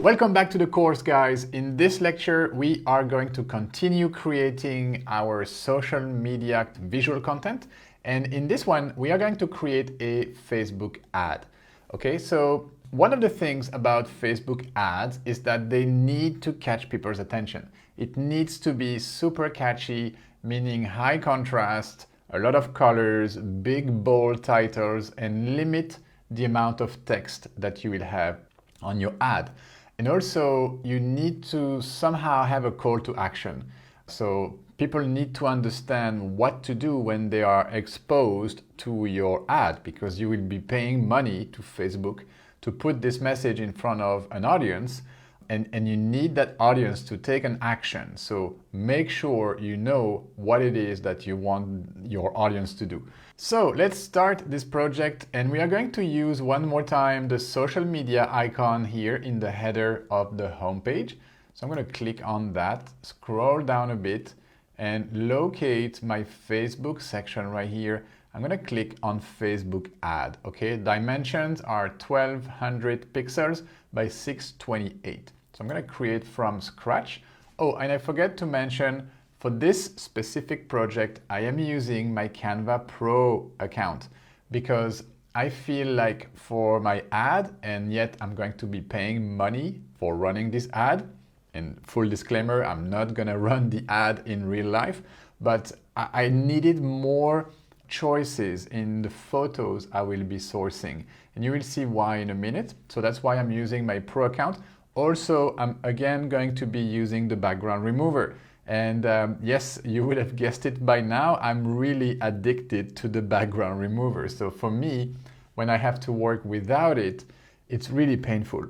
Welcome back to the course, guys. In this lecture, we are going to continue creating our social media visual content. And in this one, we are going to create a Facebook ad. Okay, so one of the things about Facebook ads is that they need to catch people's attention. It needs to be super catchy, meaning high contrast, a lot of colors, big bold titles, and limit the amount of text that you will have on your ad. And also, you need to somehow have a call to action. So people need to understand what to do when they are exposed to your ad, because you will be paying money to Facebook to put this message in front of an audience, and you need that audience to take an action. So make sure you know what it is that you want your audience to do. So let's start this project, and we are going to use one more time the social media icon here in the header of the homepage. So I'm going to click on that, scroll down a bit, and locate my Facebook section right here. I'm going to click on Facebook ad. Okay, dimensions are 1200 pixels by 628. So I'm going to create from scratch. Oh, and I forget to mention, for this specific project, I am using my CANVA Pro account because I feel like for my ad, and yet I'm going to be paying money for running this ad. And full disclaimer, I'm not going to run the ad in real life, but I needed more choices in the photos I will be sourcing. And you will see why in a minute. So that's why I'm using my Pro account. Also, I'm again going to be using the background remover. And yes, you would have guessed it by now, I'm really addicted to the background remover. So for me, when I have to work without it, it's really painful.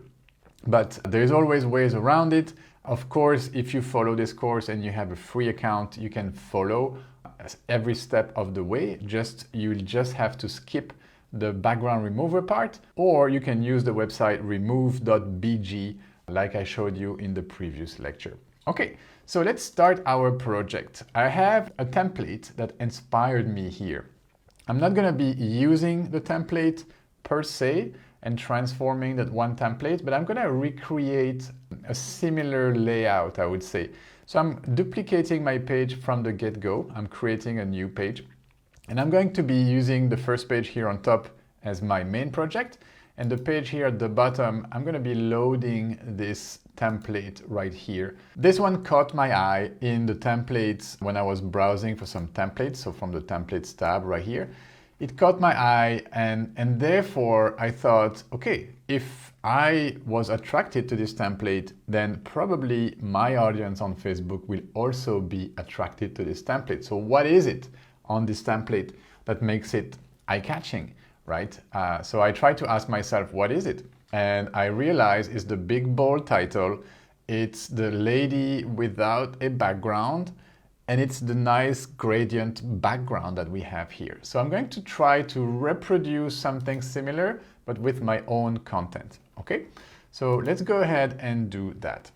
But there's always ways around it. Of course, if you follow this course and you have a free account, you can follow every step of the way. You'll just have to skip the background remover part, or you can use the website remove.bg like I showed you in the previous lecture. Okay, so let's start our project. I have a template that inspired me here. I'm not going to be using the template per se and transforming that one template, but I'm going to recreate a similar layout, I would say. So I'm duplicating my page from the get-go. I'm creating a new page, and I'm going to be using the first page here on top as my main project, and the page here at the bottom, I'm going to be loading this template right here. This one caught my eye in the templates when I was browsing for some templates. So from the templates tab right here, it caught my eye, and therefore I thought, okay, if I was attracted to this template, then probably my audience on Facebook will also be attracted to this template. So what is it on this template that makes it eye-catching, right? So I tried to ask myself, what is it? And I realized it's the big bold title, it's the lady without a background, and it's the nice gradient background that we have here. So I'm going to try to reproduce something similar, but with my own content, okay? So let's go ahead and do that.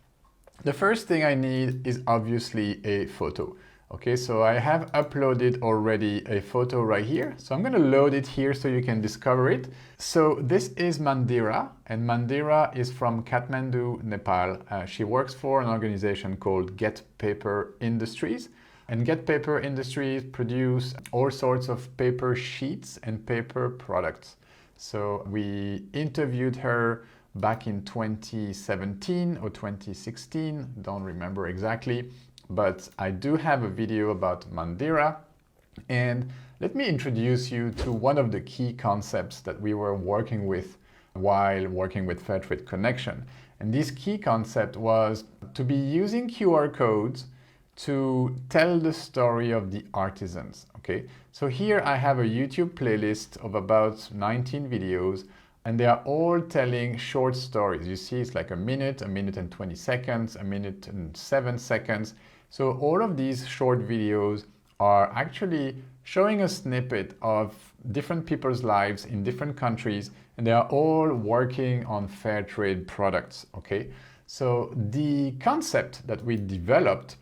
The first thing I need is obviously a photo. Okay, so I have uploaded already a photo right here. So I'm going to load it here so you can discover it. So this is Mandira, and Mandira is from Kathmandu, Nepal. She works for an organization called Get Paper Industries. And Get Paper Industries produce all sorts of paper sheets and paper products. So we interviewed her back in 2017 or 2016, don't remember exactly. But I do have a video about Mandira, and let me introduce you to one of the key concepts that we were working with while working with Fair Trade Connection. And this key concept was to be using QR codes to tell the story of the artisans, okay? So here I have a YouTube playlist of about 19 videos, and they are all telling short stories. You see, it's like a minute and 20 seconds, a minute and 7 seconds. So all of these short videos are actually showing a snippet of different people's lives in different countries, and they are all working on fair trade products, okay? So the concept that we developed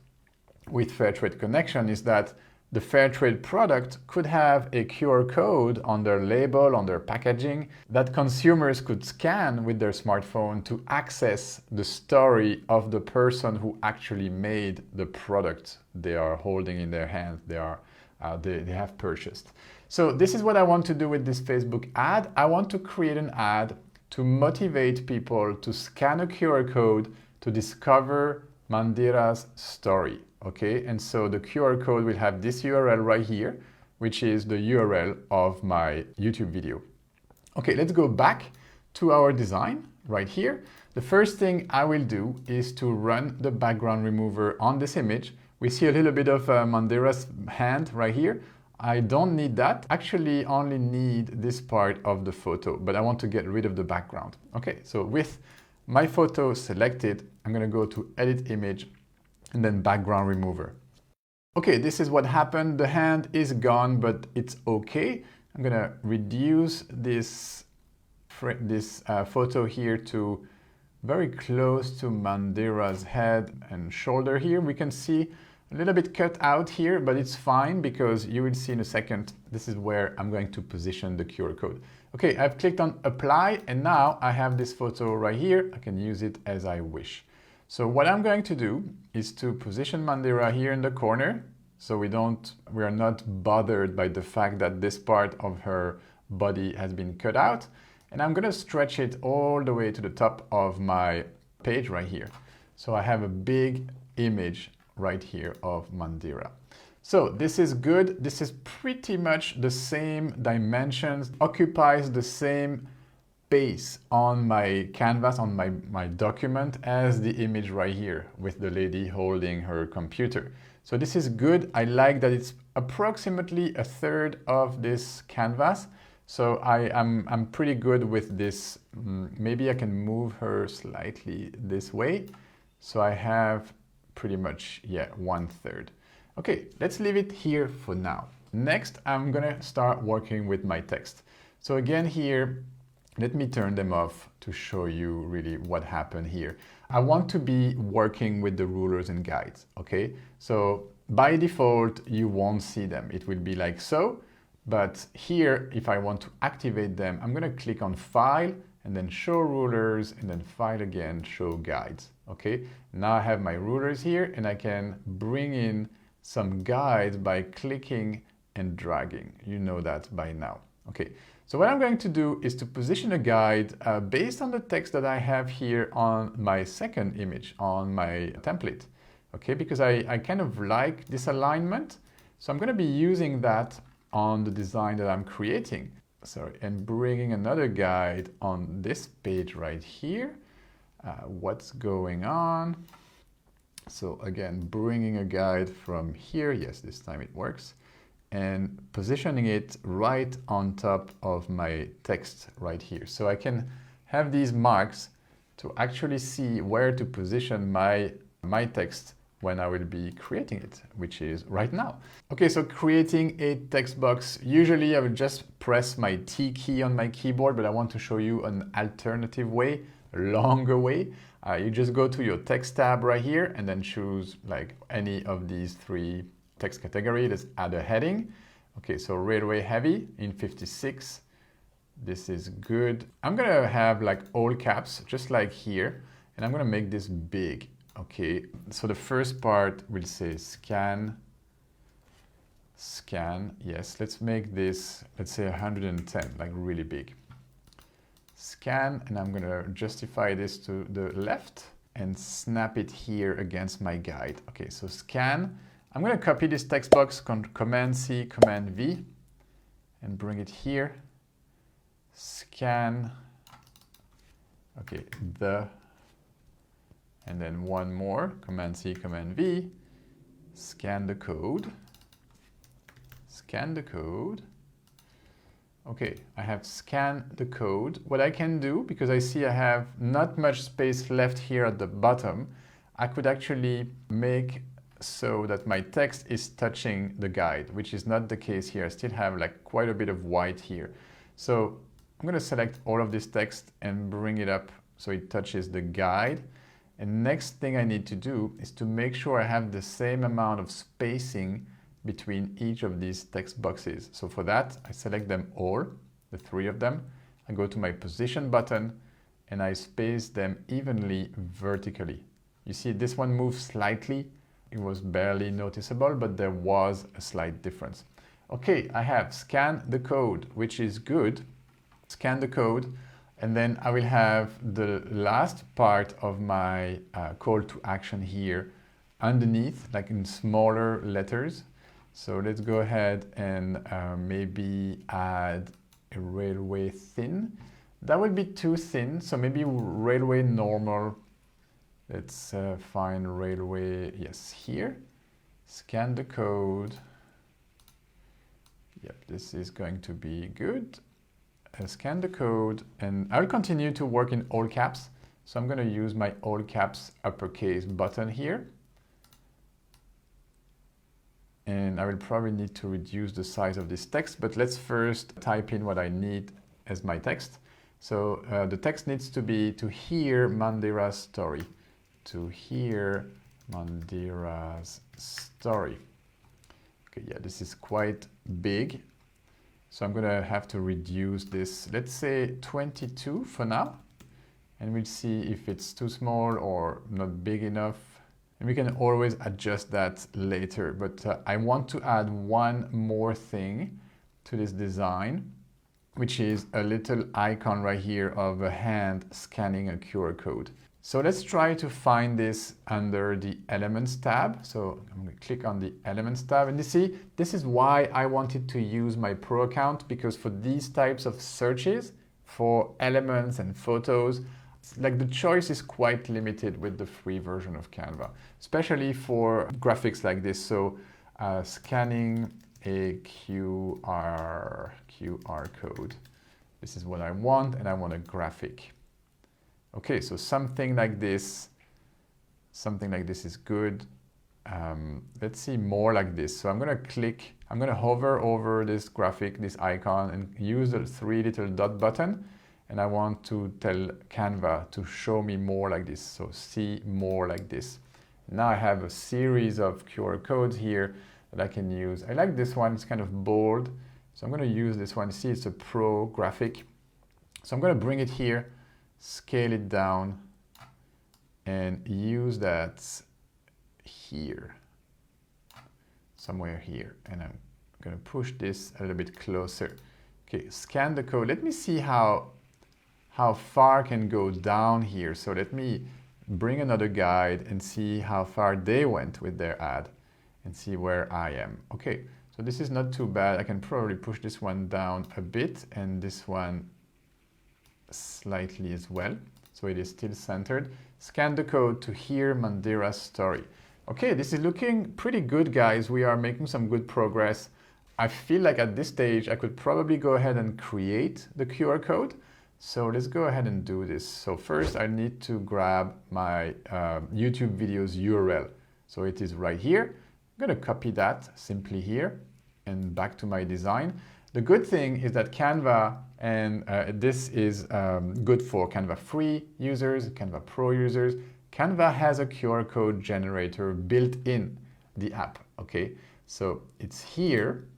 with Fair Trade Connection is that the fair trade product could have a QR code on their label, on their packaging, that consumers could scan with their smartphone to access the story of the person who actually made the product they are holding in their hands, they have purchased. So this is what I want to do with this Facebook ad. I want to create an ad to motivate people to scan a QR code to discover Mandira's story. Okay, and so the QR code will have this URL right here, which is the URL of my YouTube video. Okay, let's go back to our design right here. The first thing I will do is to run the background remover on this image. We see a little bit of Mandira's hand right here. I don't need that. Actually, only need this part of the photo, but I want to get rid of the background. Okay, so with my photo selected, I'm going to go to Edit Image and then Background Remover. Okay, this is what happened. The hand is gone, but it's okay. I'm going to reduce this photo here to very close to Mandira's head and shoulder here. We can see a little bit cut out here, but it's fine because you will see in a second, this is where I'm going to position the QR code. Okay, I've clicked on Apply, and now I have this photo right here. I can use it as I wish. So what I'm going to do is to position Mandira here in the corner, so we are not bothered by the fact that this part of her body has been cut out. And I'm going to stretch it all the way to the top of my page right here. So I have a big image right here of Mandira. So this is good. This is pretty much the same dimensions, occupies the same space on my canvas, on my document, as the image right here with the lady holding her computer. So this is good. I like that it's approximately a third of this canvas. So I'm pretty good with this. Maybe I can move her slightly this way. So I have pretty much, yeah, 1/3. Okay, let's leave it here for now. Next, I'm gonna start working with my text. So again here, let me turn them off to show you really what happened here. I want to be working with the rulers and guides, okay? So by default, you won't see them. It will be like so. But here, if I want to activate them, I'm going to click on File and then Show Rulers, and then File again, Show Guides. Okay, now I have my rulers here, and I can bring in some guides by clicking and dragging. You know that by now. Okay, so what I'm going to do is to position a guide based on the text that I have here on my second image, on my template. Okay, because I kind of like this alignment. So I'm going to be using that on the design that I'm creating. Sorry, and bringing another guide on this page right here. What's going on? So again, bringing a guide from here. Yes, this time it works. And positioning it right on top of my text right here. So I can have these marks to actually see where to position my text when I will be creating it, which is right now. Okay, so creating a text box. Usually I will just press my T key on my keyboard, but I want to show you an alternative way, a longer way. You just go to your text tab right here and then choose like any of these 3 text categories. Let's add a heading. Okay, so railway heavy in 56. This is good. I'm gonna have like all caps, just like here, and I'm gonna make this big. Okay, so the first part will say scan, yes, let's make this, let's say 110, like really big. Scan, and I'm gonna justify this to the left and snap it here against my guide. Okay, so scan. I'm gonna copy this text box, Command C, Command V, and bring it here. Scan, okay, and then one more, Command C, Command V, scan the code, Okay, I have scanned the code. What I can do, because I see I have not much space left here at the bottom, I could actually make so that my text is touching the guide, which is not the case here. I still have like quite a bit of white here. So I'm going to select all of this text and bring it up so it touches the guide. And next thing I need to do is to make sure I have the same amount of spacing between each of these text boxes. So for that, I select them all, the 3 of them. I go to my position button and I space them evenly vertically. You see this one moves slightly. It was barely noticeable, but there was a slight difference. Okay, I have scan the code, which is good. Scan the code, and then I will have the last part of my call to action here underneath, like in smaller letters. So let's go ahead and maybe add a railway thin. That would be too thin, so maybe railway normal. Let's find railway, yes, here. Scan the code. Yep, this is going to be good. Scan the code, and I'll continue to work in all caps. So I'm going to use my all caps uppercase button here. And I will probably need to reduce the size of this text, but let's first type in what I need as my text. So the text needs to be to hear Mandira's story. To hear Mandira's story. Okay, yeah, this is quite big. So I'm going to have to reduce this, let's say 22 for now. And we'll see if it's too small or not big enough. And we can always adjust that later. But I want to add one more thing to this design, which is a little icon right here of a hand scanning a QR code. So let's try to find this under the Elements tab. So I'm going to click on the Elements tab, and you see, this is why I wanted to use my Pro account, because for these types of searches, for elements and photos, like the choice is quite limited with the free version of Canva, especially for graphics like this. So scanning a QR code. This is what I want, and I want a graphic. Okay, so something like this is good. Let's see more like this. So I'm going to hover over this graphic, this icon, and use the 3 little dot button. And I want to tell Canva to show me more like this. So see more like this. Now I have a series of QR codes here that I can use. I like this one, it's kind of bold. So I'm going to use this one. See, it's a Pro graphic. So I'm going to bring it here, scale it down, and use that here, somewhere here. And I'm going to push this a little bit closer. Okay, scan the code. Let me see how far can go down here. So let me bring another guide and see how far they went with their ad and see where I am. Okay, so this is not too bad. I can probably push this one down a bit and this one slightly as well. So it is still centered. Scan the code to hear Mandira's story. Okay, this is looking pretty good, guys. We are making some good progress. I feel like at this stage, I could probably go ahead and create the QR code. So let's go ahead and do this. So first I need to grab my YouTube video's URL. So it is right here. I'm going to copy that simply here and back to my design. The good thing is that Canva, and this is good for Canva free users, Canva Pro users, Canva has a QR code generator built in the app, okay? So it's here,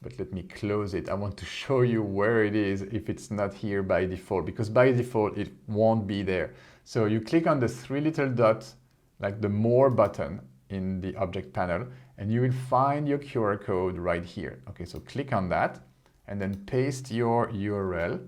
but let me close it. I want to show you where it is if it's not here by default, because by default it won't be there. So you click on the 3 little dots, like the More button in the object panel, and you will find your QR code right here. Okay, so click on that and then paste your URL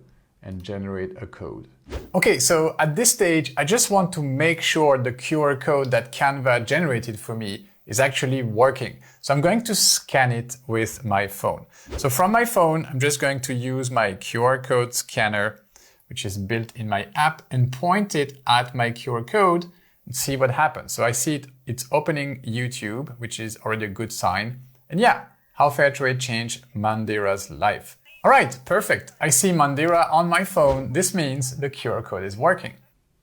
and generate a code. Okay, so at this stage, I just want to make sure the QR code that Canva generated for me is actually working. So I'm going to scan it with my phone. So from my phone, I'm just going to use my QR code scanner, which is built in my app, and point it at my QR code and see what happens. So I see it's opening YouTube, which is already a good sign. And yeah, how fair trade changed Mandira's life. All right, perfect. I see Mandira on my phone. This means the QR code is working.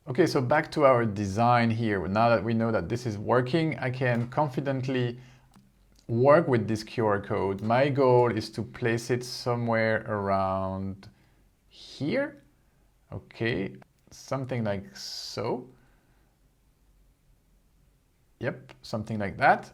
Okay, so back to our design here. Now that we know that this is working, I can confidently work with this QR code. My goal is to place it somewhere around here. Okay, something like so. Yep, something like that.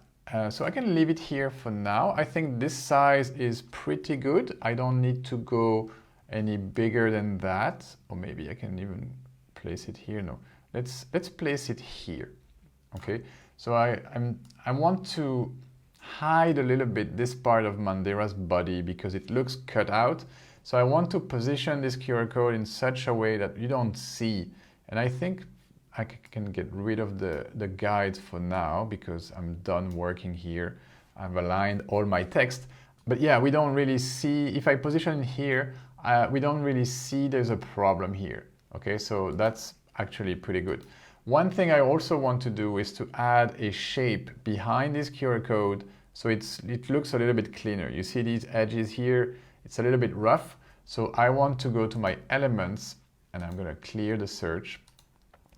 So I can leave it here for now. I think this size is pretty good. I don't need to go any bigger than that. Or maybe I can even place it here. No, let's place it here. Okay, so I want to hide a little bit this part of Mandira's body because it looks cut out. So I want to position this QR code in such a way that you don't see. And I think I can get rid of the guides for now because I'm done working here. I've aligned all my text. But yeah, we don't really see, if I position here, we don't really see there's a problem here. Okay, so that's actually pretty good. One thing I also want to do is to add a shape behind this QR code so it looks a little bit cleaner. You see these edges here, it's a little bit rough. So I want to go to my elements and I'm going to clear the search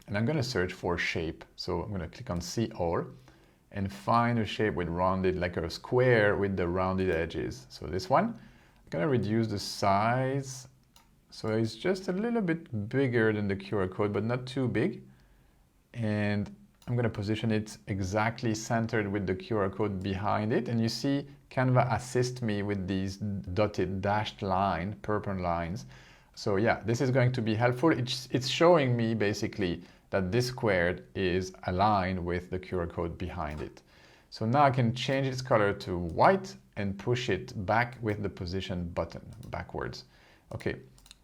and I'm going to search for shape. So I'm going to click on see all and find a shape with rounded, like a square with the rounded edges. So this one, I'm going to reduce the size. So it's just a little bit bigger than the QR code, but not too big. And I'm going to position it exactly centered with the QR code behind it. And you see Canva assist me with these dotted dashed line, purple lines. So yeah, this is going to be helpful. It's showing me basically that this squared is aligned with the QR code behind it. So now I can change its color to white and push it back with the position button backwards. Okay,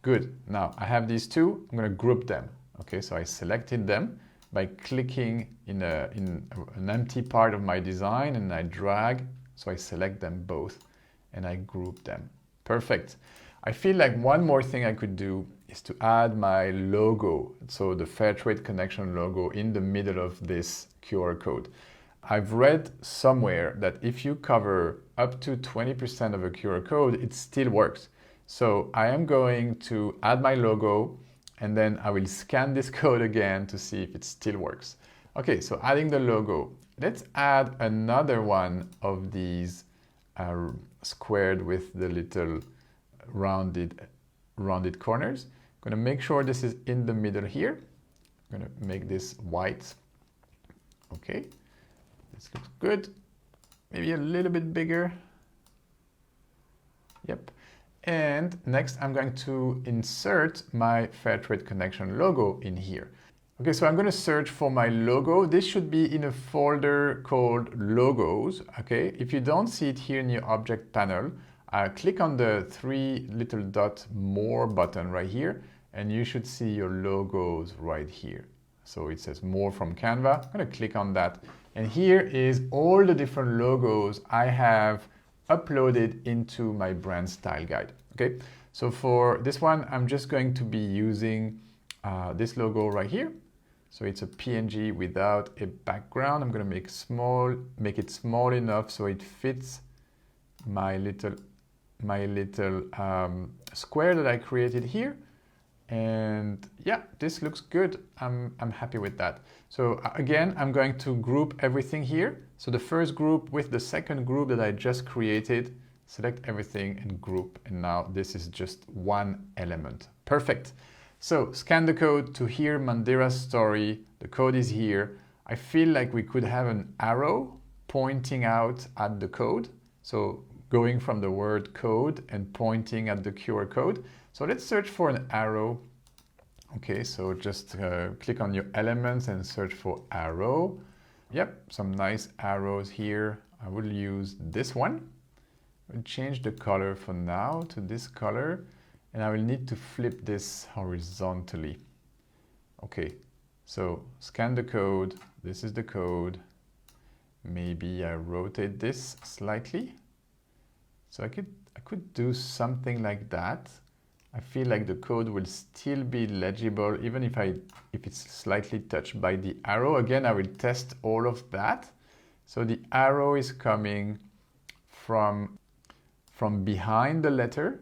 good. Now I have these two, I'm going to group them. Okay, so I selected them by clicking in an empty part of my design and I drag, so I select them both and I group them. Perfect. I feel like one more thing I could do is to add my logo, so the Fairtrade Connection logo in the middle of this QR code. I've read somewhere that if you cover up to 20% of a QR code, it still works. So I am going to add my logo and then I will scan this code again to see if it still works. Okay, so adding the logo. Let's add another one of these squared with the little rounded corners. I'm going to make sure this is in the middle here. I'm going to make this white. Okay, this looks good. Maybe a little bit bigger. Yep. And next, I'm going to insert my Fairtrade Connection logo in here. Okay, so I'm going to search for my logo. This should be in a folder called Logos. Okay, if you don't see it here in your object panel, click on the three little dot more button right here, and you should see your logos right here. So it says more from Canva. I'm going to click on that. And here is all the different logos I have uploaded into my brand style guide. Okay, so for this one, I'm just going to be using this logo right here. So it's a PNG without a background. I'm going to make it small enough so it fits my little square that I created here. And yeah, this looks good. I'm happy with that. So again, I'm going to group everything here. So the first group with the second group that I just created, select everything and group. And now this is just one element. Perfect. So scan the code to hear Mandira's story. The code is here. I feel like we could have an arrow pointing out at the code. So going from the word code and pointing at the QR code. So let's search for an arrow. Okay, so just click on your elements and search for arrow. Yep, some nice arrows here. I will use this one. I'll change the color for now to this color, and I will need to flip this horizontally. Okay, so scan the code. This is the code. Maybe I rotate this slightly. So I could do something like that. I feel like the code will still be legible even if it's slightly touched by the arrow. Again, I will test all of that. So the arrow is coming from behind the letter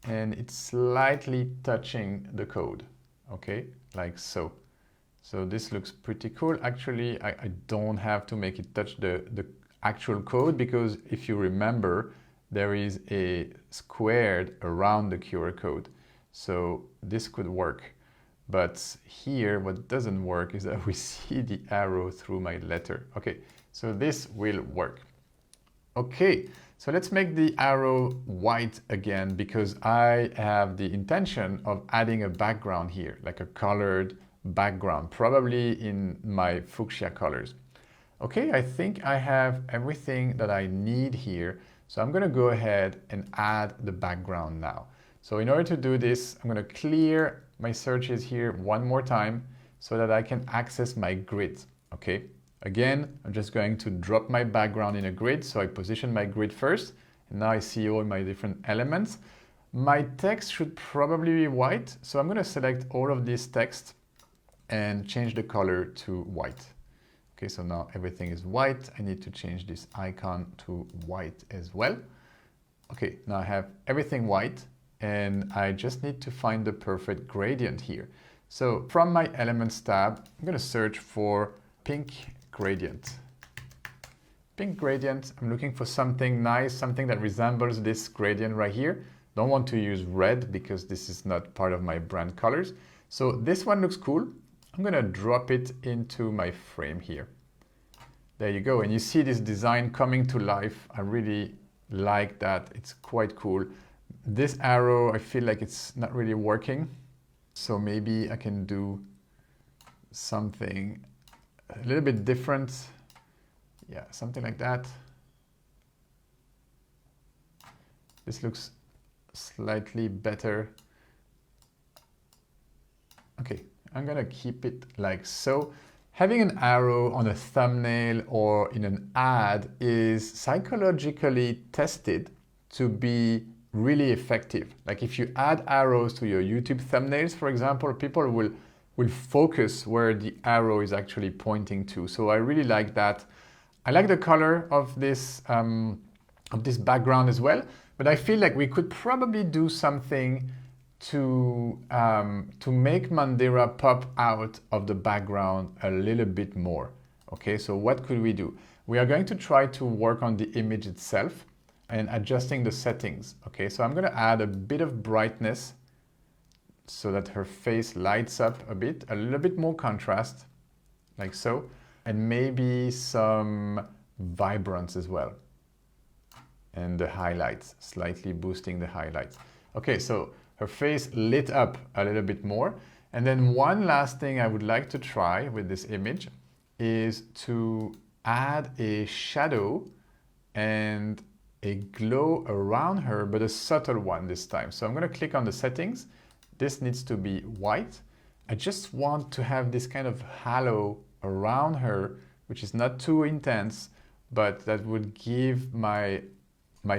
and it's slightly touching the code. Okay, like so. So this looks pretty cool. Actually, I don't have to make it touch the actual code because if you remember, there is a squared around the QR code. So this could work. But here, what doesn't work is that we see the arrow through my letter. Okay, So this will work. Okay, so let's make the arrow white again because I have the intention of adding a background here, like a colored background, probably in my fuchsia colors. Okay, I think I have everything that I need here. So I'm going to go ahead and add the background now. So in order to do this, I'm going to clear my searches here one more time so that I can access my grid. Okay, again, I'm just going to drop my background in a grid. So I position my grid first, and now I see all my different elements. My text should probably be white. So I'm going to select all of this text and change the color to white. Okay, so now everything is white. I need to change this icon to white as well. Okay, now I have everything white and I just need to find the perfect gradient here. So from my Elements tab, I'm going to search for pink gradient. Pink gradient, I'm looking for something nice, something that resembles this gradient right here. Don't want to use red because this is not part of my brand colors. So this one looks cool. I'm going to drop it into my frame here. There you go. And you see this design coming to life. I really like that. It's quite cool. This arrow, I feel like it's not really working. So maybe I can do something a little bit different. Yeah, something like that. This looks slightly better. Okay. I'm going to keep it like so. Having an arrow on a thumbnail or in an ad is psychologically tested to be really effective. Like if you add arrows to your YouTube thumbnails, for example, people will focus where the arrow is actually pointing to. So I really like that. I like the color of this background as well, but I feel like we could probably do something to make Mandira pop out of the background a little bit more. Okay, so what could we do? We are going to try to work on the image itself and adjusting the settings. Okay, so I'm going to add a bit of brightness so that her face lights up a bit, a little bit more contrast, like so, and maybe some vibrance as well. And the highlights, slightly boosting the highlights. Okay, so her face lit up a little bit more. And then one last thing I would like to try with this image is to add a shadow and a glow around her, but a subtle one this time. So I'm going to click on the settings. This needs to be white. I just want to have this kind of halo around her, which is not too intense, but that would give my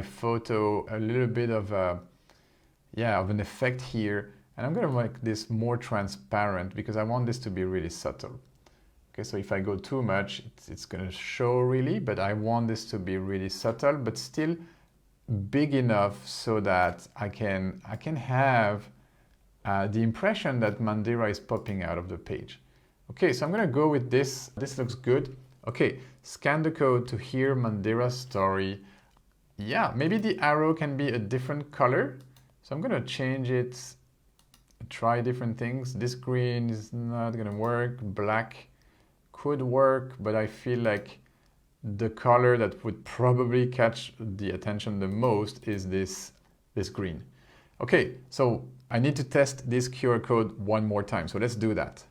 photo a little bit of an effect here. And I'm going to make this more transparent because I want this to be really subtle. Okay, so if I go too much, it's going to show really, but I want this to be really subtle, but still big enough so that I can have the impression that Mandira is popping out of the page. Okay, so I'm going to go with this. This looks good. Okay, scan the code to hear Mandira's story. Yeah, maybe the arrow can be a different color. So I'm going to change it, try different things. This green is not going to work. Black could work, but I feel like the color that would probably catch the attention the most is this green. Okay, so I need to test this QR code one more time. So let's do that.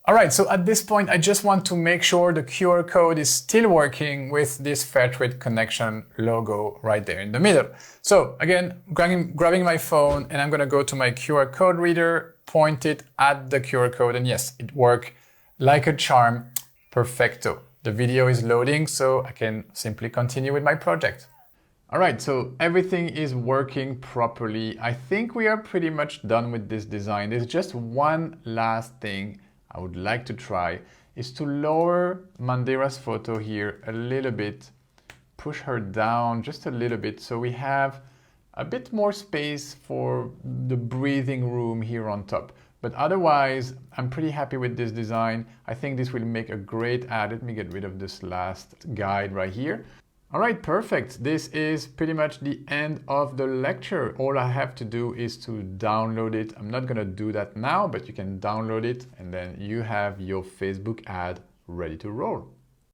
All right, so at this point, I just want to make sure the QR code is still working with this Fairtrade Connection logo right there in the middle. So again, grabbing my phone and I'm gonna go to my QR code reader, point it at the QR code, and yes, it worked like a charm, perfecto. The video is loading, so I can simply continue with my project. All right, so everything is working properly. I think we are pretty much done with this design. There's just one last thing I would like to try is to lower Mandira's photo here a little bit, push her down just a little bit so we have a bit more space for the breathing room here on top. But otherwise, I'm pretty happy with this design. I think this will make a great ad. Let me get rid of this last guide right here. All right, perfect. This is pretty much the end of the lecture. All I have to do is to download it. I'm not gonna do that now, but you can download it and then you have your Facebook ad ready to roll.